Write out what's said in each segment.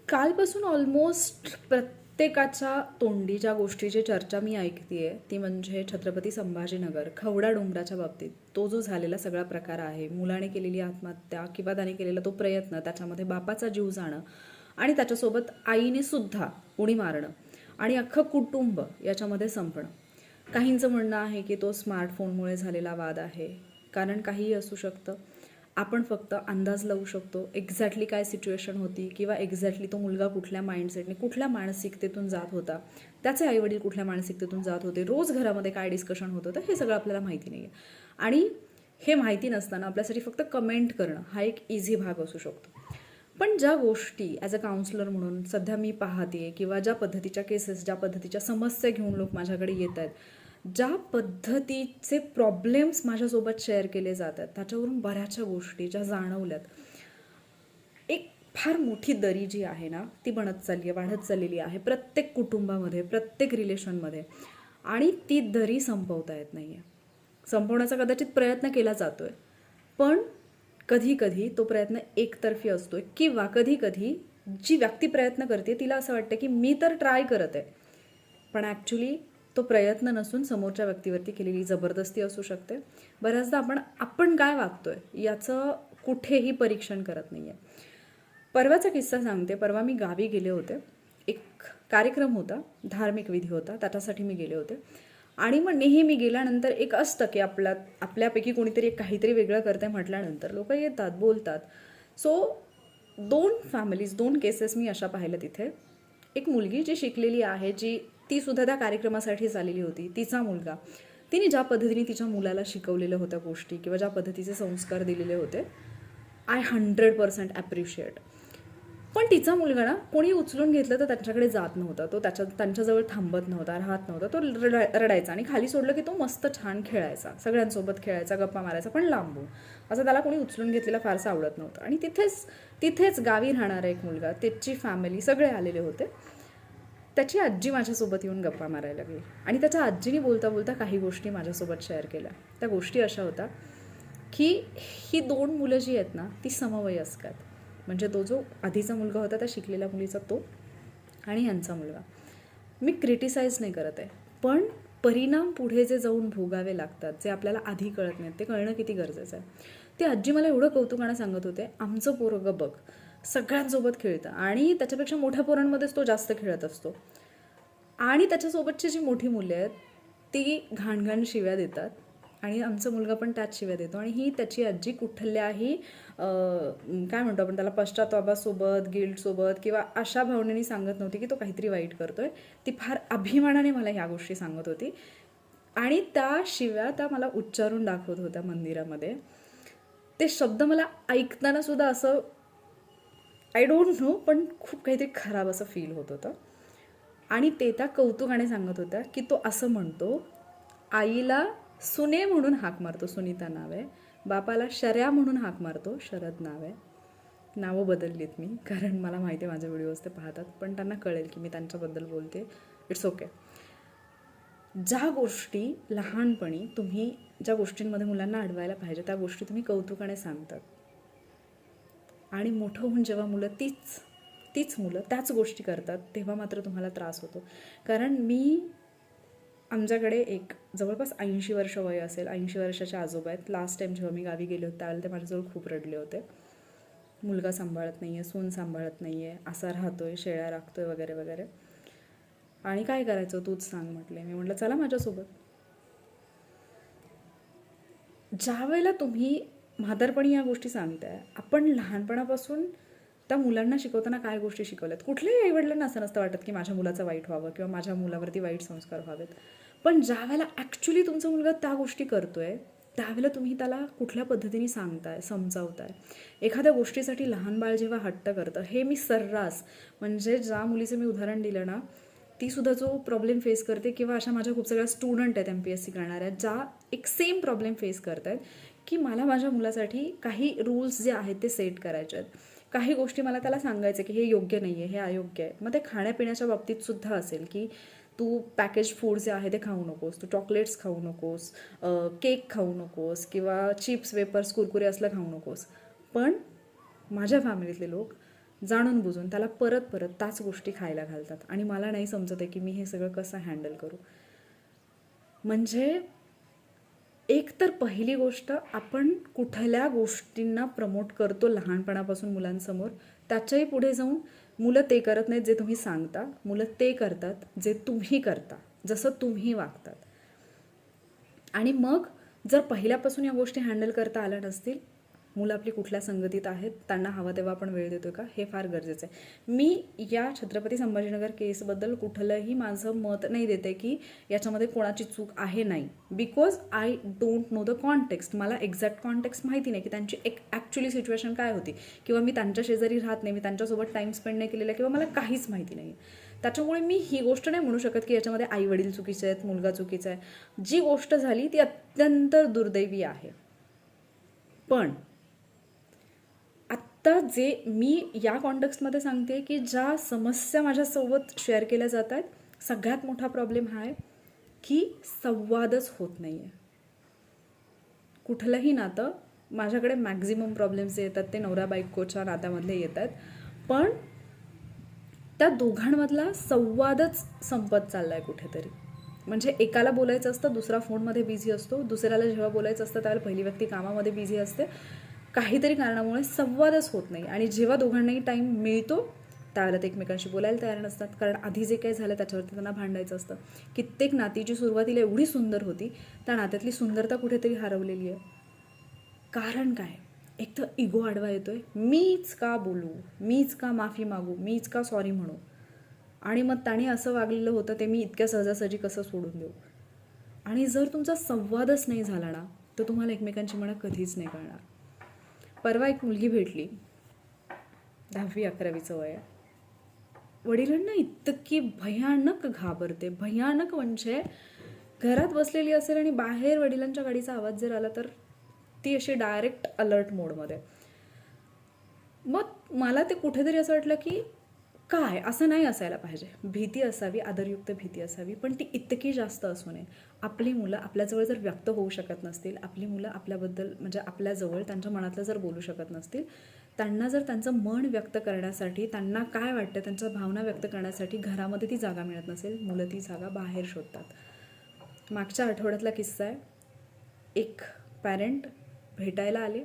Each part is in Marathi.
कालपासून ऑलमोस्ट प्रत्येकाच्या तोंडी ज्या गोष्टीची चर्चा मी ऐकतेय ती म्हणजे छत्रपती संभाजीनगर खवडा डोंगराच्या बाबतीत तो जो झालेला सगळा प्रकार आहे, मुलाने केलेली आत्महत्या किंवा त्याने केलेला तो प्रयत्न, त्याच्यामध्ये बापाचा जीव जाणं आणि त्याच्यासोबत आईने सुद्धा उडी मारणं आणि अख्खं कुटुंब याच्यामध्ये संपणं. काहींचं म्हणणं आहे की तो स्मार्टफोनमुळे झालेला वाद आहे, कारण काहीही असू शकतं. आपण फक्त अंदाज लावू शकतो एक्झॅक्टली काय सिच्युएशन होती किंवा एक्झॅक्टली तो मुलगा कुठल्या माइंडसेटने, कुठल्या मानसिकतेतून जात होता, त्याचे आईवडील कुठल्या मानसिकतेतून जात होते, रोज घरामध्ये काय डिस्कशन होत होतं, हे सगळं आपल्याला माहिती नाही आहे. आणि हे माहिती नसताना आपल्यासाठी फक्त कमेंट करणं हा एक इझी भाग असू शकतो. पण ज्या गोष्टी ॲज अ काउन्सलर म्हणून सध्या मी पाहते किंवा ज्या पद्धतीच्या केसेस, ज्या पद्धतीच्या समस्या घेऊन लोक माझ्याकडे येत आहेत, ज्या पद्धतीचे प्रॉब्लेम्स माझ्यासोबत शेअर केले जातात, त्याच्यावरून बऱ्याचशा गोष्टी ज्या जाणवल्यात, एक फार मोठी दरी जी आहे ना ती बनत चालली आहे, वाढत चाललेली आहे प्रत्येक कुटुंबामध्ये, प्रत्येक रिलेशनमध्ये. आणि ती दरी संपवता येत नाही आहे. संपवण्याचा कदाचित प्रयत्न केला जातोय, पण कधी कधी तो प्रयत्न एकतर्फी असतोय किंवा कधी कधी जी व्यक्ती प्रयत्न करते तिला असं वाटतं की मी तर ट्राय करत आहे, पण ॲक्च्युली तो प्रयत्न नसून समोरच्या व्यक्तीवरती केलेली जबरदस्ती असू शकते. बऱ्याचदा आपण आपण काय वागतोय याचं कुठेही परीक्षण करत नाही आहे. परवाचा किस्सा सांगते. परवा मी गावी गेले होते. एक कार्यक्रम होता, धार्मिक विधी होता, त्याच्यासाठी मी गेले होते. आणि मग नेहमी गेल्यानंतर एक असतं की आपल्यापैकी कोणीतरी एक काहीतरी वेगळं करतंय म्हटल्यानंतर लोक येतात, बोलतात. सो 2 केसेस मी अशा पाहिल्या तिथे. एक मुलगी जी शिकलेली आहे, ती सुद्धा त्या कार्यक्रमासाठीच आलेली होती. तिचा मुलगा, तिने ज्या पद्धतीने तिच्या मुलाला शिकवलेल्या होत्या गोष्टी किंवा ज्या पद्धतीचे संस्कार दिलेले होते, आय 100% ॲप्रिशिएट. पण तिचा मुलगा ना कोणी उचलून घेतलं तर त्यांच्याकडे जात नव्हता, तो त्यांच्याजवळ थांबत नव्हता, राहत नव्हता, तो रडायचा. आणि खाली सोडलं की तो मस्त छान खेळायचा, सगळ्यांसोबत खेळायचा, गप्पा मारायचा, पण लांबून. असं त्याला कोणी उचलून घेतलेला फारसं आवडत नव्हतं. आणि तिथेच गावी राहणारा एक मुलगा, त्याची फॅमिली, सगळे आलेले होते. त्याची आजी माझ्यासोबत येऊन गप्पा मारायला लागली आणि त्याच्या आजीने बोलता बोलता काही गोष्टी माझ्यासोबत शेअर केल्या. त्या गोष्टी अशा होत्या की ही 2 मुलं जी आहेत ना ती समवयस्क आहेत. म्हणजे तो जो आधीचा मुलगा होता त्या शिकलेल्या मुलीचा तो, आणि यांचा मुलगा. मी क्रिटिसाइज नाही करत आहे, पण परिणाम पुढे जे जाऊन भोगावे लागतात, जे आपल्याला आधी कळत नाहीत, ते कळणं किती गरजेचं आहे. ते आजी मला एवढं कौतुकानं सांगत होते, आमचं पोरगं बघ सगळ्यांसोबत खेळतं आणि त्याच्यापेक्षा मोठ्या पोरांमध्येच तो जास्त खेळत असतो. आणि त्याच्यासोबतची जी मोठी मुले आहेत ती घाणघाण शिव्या देतात आणि आमचा मुलगा पण त्याच शिव्या देतो. आणि ही त्याची आजी कुठल्याही काय म्हणतो आपण त्याला, पश्चातापासोबत, गिल्टसोबत किंवा अशा भावनेने सांगत नव्हती की तो काहीतरी वाईट करतोय. ती फार अभिमानाने मला ह्या गोष्टी सांगत होती आणि त्या शिव्या त्या मला उच्चारून दाखवत होत्या मंदिरामध्ये. ते शब्द मला ऐकताना सुद्धा असं आय डोंट नो, पण खूप काहीतरी खराब असं फील होत होतं. आणि ते त्या कौतुकाने सांगत होत्या की तो असं म्हणतो, आईला सुने म्हणून हाक मारतो, सुनीता नाव आहे, बापाला शर्या म्हणून हाक मारतो, शरद नाव आहे. नावं बदललीत मी, कारण मला माहिती आहे माझे व्हिडिओज ते पाहतात, पण त्यांना कळेल की मी त्यांच्याबद्दल बोलते. It's okay. ज्या गोष्टी लहानपणी तुम्ही ज्या गोष्टींमध्ये मुलांना अडवायला पाहिजे त्या गोष्टी तुम्ही कौतुकाने सांगतात, आणि मोठं होऊन जेव्हा मुलं तीच मुलं त्याच गोष्टी करतात तेव्हा मात्र तुम्हाला त्रास होतो. कारण आमच्याकडे एक जवळपास 80 वर्ष वय असेल, 80 वर्षाचे आजोबा आहेत. लास्ट टाईम जेव्हा मी गावी गेले होते त्यावेळेला ते माझ्याजवळ खूप रडले होते. मुलगा सांभाळत नाही आहे, सून सांभाळत नाही आहे, असा राहतोय, शेळ्या राखतोय वगैरे वगैरे. आणि काय करायचं तूच सांग म्हटले. मी म्हटलं चला माझ्यासोबत. ज्या वेळेला तुम्ही म्हातारपणी या गोष्टी सांगताय, आपण लहानपणापासून त्या मुलांना शिकवताना काय गोष्टी शिकवल्यात. कुठल्याही आईवडिलांना असं नसतं वाटत की माझ्या मुलाचं वाईट व्हावं किंवा माझ्या मुलावरती वाईट संस्कार व्हावेत. पण ज्या वेळेला ॲक्च्युली तुमचा मुलगा त्या गोष्टी करतोय त्यावेळेला तुम्ही त्याला कुठल्या पद्धतीने सांगताय, समजावताय. एखाद्या गोष्टीसाठी लहान बाळ जेव्हा हट्ट करतं, हे मी सर्रास, म्हणजे ज्या मुलीचं मी उदाहरण दिलं ना, ती सुद्धा जो प्रॉब्लेम फेस करते, किंवा अशा माझ्या खूप सगळ्या स्टुडंट आहेत MPSC करणाऱ्या ज्या एक सेम प्रॉब्लेम फेस करत आहेत की मला माझ्या मुलासाठी काही रूल्स जे आहेत ते सेट करायचे आहेत, काही गोष्टी मला त्याला सांगायचं की हे योग्य नाही आहे, हे अयोग्य आहे. मग ते खाण्यापिण्याच्या बाबतीत सुद्धा असेल की तू पॅकेज फूड जे आहे ते खाऊ नकोस, तू चॉकलेट्स खाऊ नकोस, केक खाऊ नकोस, किंवा चिप्स, वेपर्स, कुरकुरे असलं खाऊ नकोस. पण माझ्या फॅमिलीतले लोक जाणून बुजून त्याला परत परत त्याच गोष्टी खायला घालतात आणि मला नाही समजत आहे की मी हे सगळं कसं हँडल करू. म्हणजे एक तर पहिली गोष्ट, आपण कुठल्या गोष्टींना प्रमोट करतो लहानपणापासून मुलांसमोर, त्याच्याही पुढे जाऊन मुलं ते करत नाहीत जे तुम्ही सांगता, मुलं ते करतात जे तुम्ही करता, जसं तुम्ही वागतात. आणि मग जर पहिल्यापासून या गोष्टी हँडल करता आल्या नसतील, मुलं आपली कुठल्या संगतीत आहेत, त्यांना हवा तेव्हा आपण वेळ देतो का, हे फार गरजेचं आहे. मी या छत्रपती संभाजीनगर केसबद्दल कुठलंही माझं मत नाही देते की याच्यामध्ये कोणाची चूक आहे, नाही. Because I don't know the context. मला एक्झॅक्ट कॉन्टेक्स्ट माहिती नाही की त्यांची एक ॲक्च्युली सिच्युएशन काय होती, किंवा मी त्यांच्या शेजारी राहत नाही, मी त्यांच्यासोबत टाईम स्पेंड नाही केलेला, किंवा मला काहीच माहिती नाही. त्याच्यामुळे मी ही गोष्ट नाही म्हणू शकत की याच्यामध्ये आई वडील चुकीचे आहेत, मुलगा चुकीचा आहे. जी गोष्ट झाली ती अत्यंत दुर्दैवी आहे. पण आत्ता जे मी या कॉन्टेक्स्टमध्ये सांगते की ज्या समस्या माझ्यासोबत शेअर केल्या जात आहेत, सगळ्यात मोठा प्रॉब्लेम हा आहे की संवादच होत नाही आहे. कुठलंही नातं, माझ्याकडे मॅक्झिमम प्रॉब्लेम्स जे येतात ते नवरा बायकोच्या नात्यामधले येतात, पण त्या दोघांमधला संवादच संपत चालला आहे कुठेतरी. म्हणजे एकाला बोलायचं असतं, दुसरा फोनमध्ये बिझी असतो, दुसऱ्याला जेव्हा बोलायचं असतं त्यावेळेला पहिली व्यक्ती कामामध्ये बिझी असते, काहीतरी कारणामुळे संवादच होत नाही. आणि जेव्हा दोघांनाही टाईम मिळतो त्यावेळेला ते एकमेकांशी बोलायला तयार नसतात, कारण आधी जे काही झालं त्याच्यावरती त्यांना भांडायचं असतं. कित्येक नाती जी सुरुवातीला एवढी सुंदर होती, त्या नात्यातली सुंदरता कुठेतरी हरवलेली आहे. कारण काय, एक तर इगो आडवा येतोय, मीच का बोलू, मीच का माफी मागू, मीच का सॉरी म्हणू, आणि मग त्याने असं वागलेलं होतं ते मी इतक्या सहजासहजी कसं सोडून देऊ. आणि जर तुमचा संवादच नाही झाला ना, तर तुम्हाला एकमेकांची मनं कधीच नाही कळणार. परवा एक मुलगी भेटली, 10वी-11वीचं वय आहे. वडिलांना इतकी भयानक घाबरते, भयानक म्हणजे घरात बसलेली असेल आणि बाहेर वडिलांच्या गाडीचा आवाज जर आला तर ती अशी डायरेक्ट अलर्ट मोडमध्ये. मग मला ते कुठेतरी असं वाटलं की काय, असं नाही असायला पाहिजे. भीती असावी, आदरयुक्त भीती असावी, पण ती इतकी जास्त असू नये. आपली मुलं आपल्याजवळ जर व्यक्त होऊ शकत नसतील, आपली मुलं आपल्याबद्दल म्हणजे आपल्याजवळ त्यांच्या मनातलं जर बोलू शकत नसतील, त्यांना जर त्यांचं मन व्यक्त करण्यासाठी, त्यांना काय वाटतं त्यांच्या भावना व्यक्त करण्यासाठी घरामध्ये ती जागा मिळत नसेल, मुलं ती जागा बाहेर शोधतात. मागच्या आठवड्यातला किस्सा आहे. एक पॅरेंट भेटायला आले,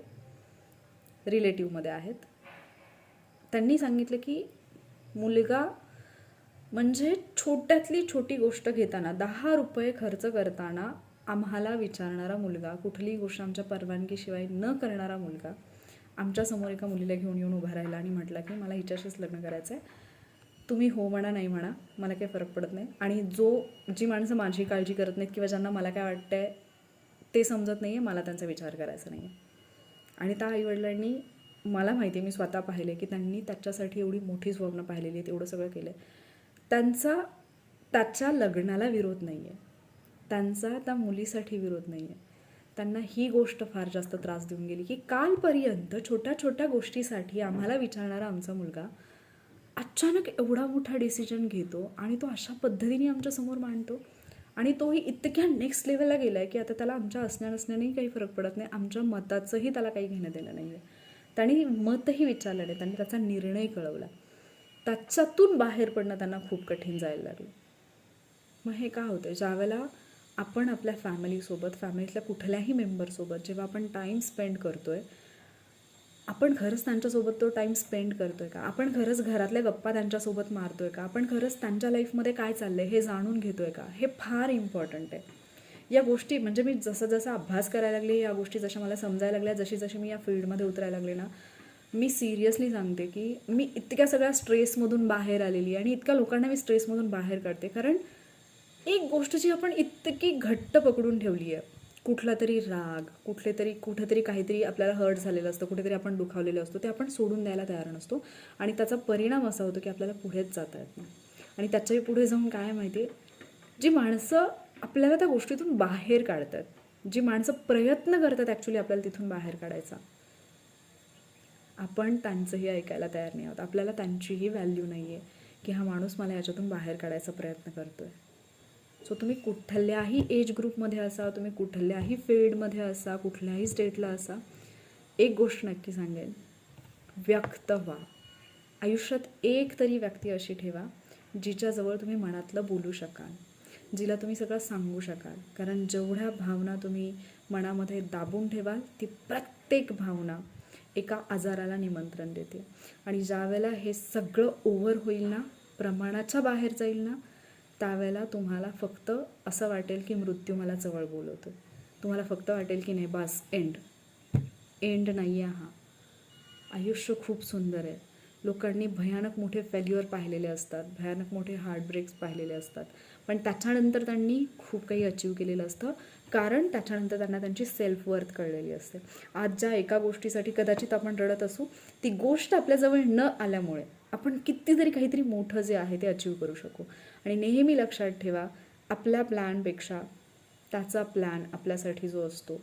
रिलेटिव्हमध्ये आहेत. त्यांनी सांगितलं की मुलगा म्हणजे छोट्यातली छोटी गोष्ट घेताना, 10 रुपये खर्च करताना आम्हाला विचारणारा मुलगा, कुठलीही गोष्ट आमच्या परवानगीशिवाय न करणारा मुलगा, आमच्यासमोर एका मुलीला घेऊन येऊन उभा राहिला आणि म्हटला की मला हिच्याशीच लग्न करायचं आहे, तुम्ही हो म्हणा नाही म्हणा मला काही फरक पडत नाही. आणि जी माणसं माझी काळजी करत नाहीत किंवा ज्यांना मला काय वाटतंय ते समजत नाही आहे, मला त्यांचा विचार करायचा नाही आहे. आणि त्या आईवडिलांनी, मला माहिती आहे, मी स्वतः पाहिले की त्यांनी त्याच्यासाठी एवढी मोठी स्वप्न पाहिलेली आहेत, एवढं सगळं केलं आहे. त्याच्या लग्नाला विरोध नाही आहे, त्यांचा त्या मुलीसाठी विरोध नाही आहे. त्यांना ही गोष्ट फार जास्त त्रास देऊन गेली की कालपर्यंत छोट्या छोट्या गोष्टीसाठी आम्हाला विचारणारा आमचा मुलगा अचानक एवढा मोठा डिसिजन घेतो आणि तो अशा पद्धतीने आमच्यासमोर मांडतो. आणि तोही इतक्या नेक्स्ट लेवलला गेला आहे की आता त्याला आमच्या असण्या नसण्यानेही काही फरक पडत नाही, आमच्या मताचंही त्याला काही घेणं देणं नाही आहे. त्यांनी मतही विचारलं नाही, त्यांनी त्याचा निर्णय कळवला. त्याच्यातून बाहेर पडणं त्यांना खूप कठीण जायला लागलं. मग हे का होतं, ज्यावेळेला आपण आपल्या फॅमिलीसोबत, फॅमिलीतल्या कुठल्याही मेंबरसोबत जेव्हा आपण टाईम स्पेंड करतो आहे, आपण खरंच त्यांच्यासोबत तो टाईम स्पेंड करतो आहे का, आपण खरंच घरातल्या गप्पा त्यांच्यासोबत मारतो आहे का, आपण खरंच त्यांच्या लाईफमध्ये काय चाललं आहे हे जाणून घेतो आहे का, हे फार इम्पॉर्टंट आहे. या गोष्टी म्हणजे मी जसं जसं अभ्यास करायला लागले, या गोष्टी जशा मला समजायला लागल्या, जशी जशी मी या फील्डमध्ये उतरायला लागले ना, मी सिरियसली सांगते की मी इतक्या सगळ्या स्ट्रेसमधून बाहेर आलेली आणि इतक्या लोकांना मी स्ट्रेसमधून बाहेर काढते. कारण एक गोष्ट जी आपण इतकी घट्ट पकडून ठेवली आहे, कुठला तरी राग, कुठेतरी काहीतरी आपल्याला हर्ट झालेलं असतं, कुठेतरी आपण दुखावलेलं असतो, ते आपण सोडून द्यायला तयार नसतो. आणि त्याचा परिणाम असा होतो की आपल्याला पुढेच जाता येत नाही. आणि त्याच्याही पुढे जाऊन काय माहिती आहे, जी माणसं आपल्याला त्या गोष्टीतून बाहेर काढतात, जी माणसं प्रयत्न करतात ॲक्च्युली आपल्याला तिथून बाहेर काढायचा, आपण त्यांचंही ऐकायला तयार नाही आहोत. आपल्याला त्यांचीही व्हॅल्यू नाही आहे की हा माणूस मला याच्यातून बाहेर काढायचा प्रयत्न करतो आहे. सो तुम्ही कुठल्याही एज ग्रुपमध्ये असा, तुम्ही कुठल्याही फील्डमध्ये असा, कुठल्याही स्टेटला असा, एक गोष्ट नक्की सांगेन, व्यक्त व्हा. आयुष्यात एक तरी व्यक्ती अशी ठेवा जिच्याजवळ तुम्ही मनातलं बोलू शकाल, जिला तुम्ही सगळं सांगू शकाल. कारण जेवढ्या भावना तुम्ही मनामध्ये दाबून ठेवाल ती प्रत्येक भावना एका आजाराला निमंत्रण देते. आणि ज्यावेळेला हे सगळं ओव्हर होईल ना, प्रमाणाच्या बाहेर जाईल ना, त्यावेळेला तुम्हाला फक्त असं वाटेल की मृत्यू मला जवळ बोलवतो. तुम्हाला फक्त वाटेल की नाही बास, एंड नाही आहे हा. आयुष्य खूप सुंदर आहे. लोकांनी भयानक मोठे फेल्युअर पाहिलेले असतात, भयानक मोठे हार्टब्रेक्स पाहिलेले असतात, पण त्याच्यानंतर त्यांनी खूप काही अचीव केलेलं असतं. कारण त्याच्यानंतर त्यांना त्यांची सेल्फ वर्थ कळलेली असते. आज ज्या एका गोष्टीसाठी कदाचित आपण रडत असू, ती गोष्ट आपल्याजवळ न आल्यामुळे आपण कितीतरी काहीतरी मोठं जे आहे ते अचीव करू शकू. आणि नेहमी लक्षात ठेवा, आपल्या प्लॅनपेक्षा त्याचा प्लॅन आपल्यासाठी जो असतो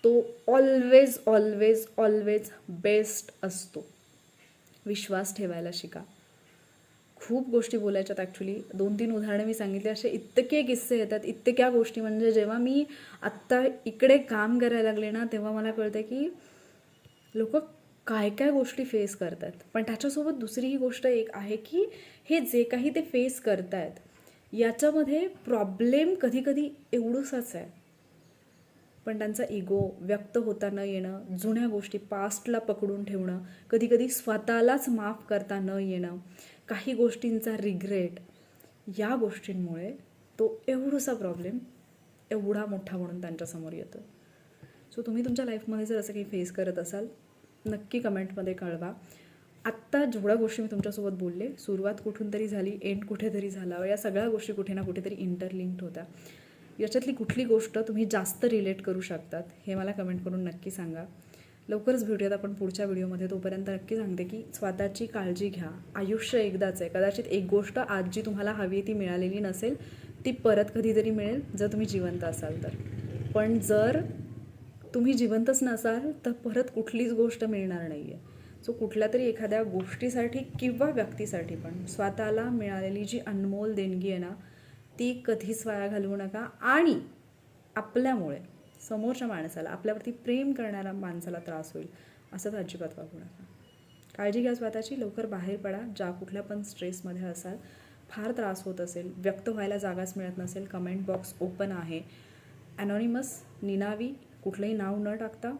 तो ऑलवेज ऑलवेज ऑलवेज बेस्ट असतो. विश्वास ठेवायला शिका. खूप गोष्टी बोलायच्यात ॲक्च्युली. 2-3 उदाहरणं मी सांगितली, असे इतके किस्से येतात, इतक्या गोष्टी. म्हणजे जेव्हा मी आत्ता इकडे काम करायला लागले ना, तेव्हा मला कळतं की लोक काय काय गोष्टी फेस करतात. पण त्याच्यासोबत दुसरी ही गोष्ट एक आहे की हे जे काही ते फेस करतायत याच्यामध्ये प्रॉब्लेम कधीकधी एवढूसाच आहे, पण त्यांचा इगो व्यक्त होता न येणं, जुन्या गोष्टी पास्टला पकडून ठेवणं, कधीकधी स्वतःलाच माफ करता न येणं, काही गोष्टींचा रिग्रेट, या गोष्टींमुळे तो एवढूसा प्रॉब्लेम एवढा मोठा म्हणून त्यांच्यासमोर येतो. सो तुम्ही तुमच्या लाईफमध्ये जर असं काही फेस करत असाल, नक्की कमेंटमध्ये कळवा. आत्ता जेवढ्या गोष्टी मी तुमच्यासोबत बोलले, सुरुवात कुठून तरी झाली, एंड कुठेतरी झाला, या सगळ्या गोष्टी कुठे ना कुठेतरी इंटरलिंक्ड होत्या. याच्यातली कुठली गोष्ट तुम्ही जास्त रिलेट करू शकतात हे मला कमेंट करून नक्की सांगा. लवकरच भेटूयात आपण पुढच्या व्हिडिओमध्ये. तोपर्यंत नक्की सांगते की स्वतःची काळजी घ्या. आयुष्य एकदाच आहे. कदाचित एक गोष्ट आज जी तुम्हाला हवी ती मिळालेली नसेल, ती परत कधीतरी मिळेल जर तुम्ही जिवंत असाल तर. पण जर तुम्ही जिवंतच नसाल तर परत कुठलीच गोष्ट मिळणार नाही आहे. सो कुठल्या तरी एखाद्या गोष्टीसाठी किंवा व्यक्तीसाठी पण स्वतःला मिळालेली जी अनमोल देणगी आहे ना, ती कधीच वाया घालवू नका. आणि आपल्यामुळे समोरच्या माणसाला, आपल्यावरती प्रेम करणाऱ्या माणसाला त्रास होईल असं तर अजिबात वागू नका. काळजी घ्या स्वतःची. लवकर बाहेर पडा. ज्या कुठल्या पण स्ट्रेसमध्ये असाल, फार त्रास होत असेल, व्यक्त व्हायला जागाच मिळत नसेल, कमेंट बॉक्स ओपन आहे. ॲनॉनिमस, निनावी, कुठलंही नाव न टाकता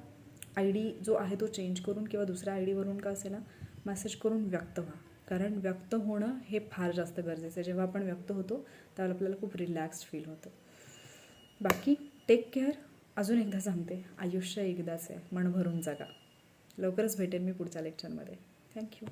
ID जो आहे तो चेंज करून किंवा दुसऱ्या ID वरून का असेल ना, मेसेज करून व्यक्त व्हा. कारण व्यक्त होणं हे फार जास्त गरजेचं आहे. जेव्हा आपण व्यक्त होतो त्यावेळेला आपल्याला खूप रिलॅक्स्ड फील होतं. बाकी टेक केअर. अजून एकदा सांगते, आयुष्य एकदाच आहे, मन भरून जगा. लवकरच भेटेन मी पुढच्या लेक्चरमध्ये. थँक्यू.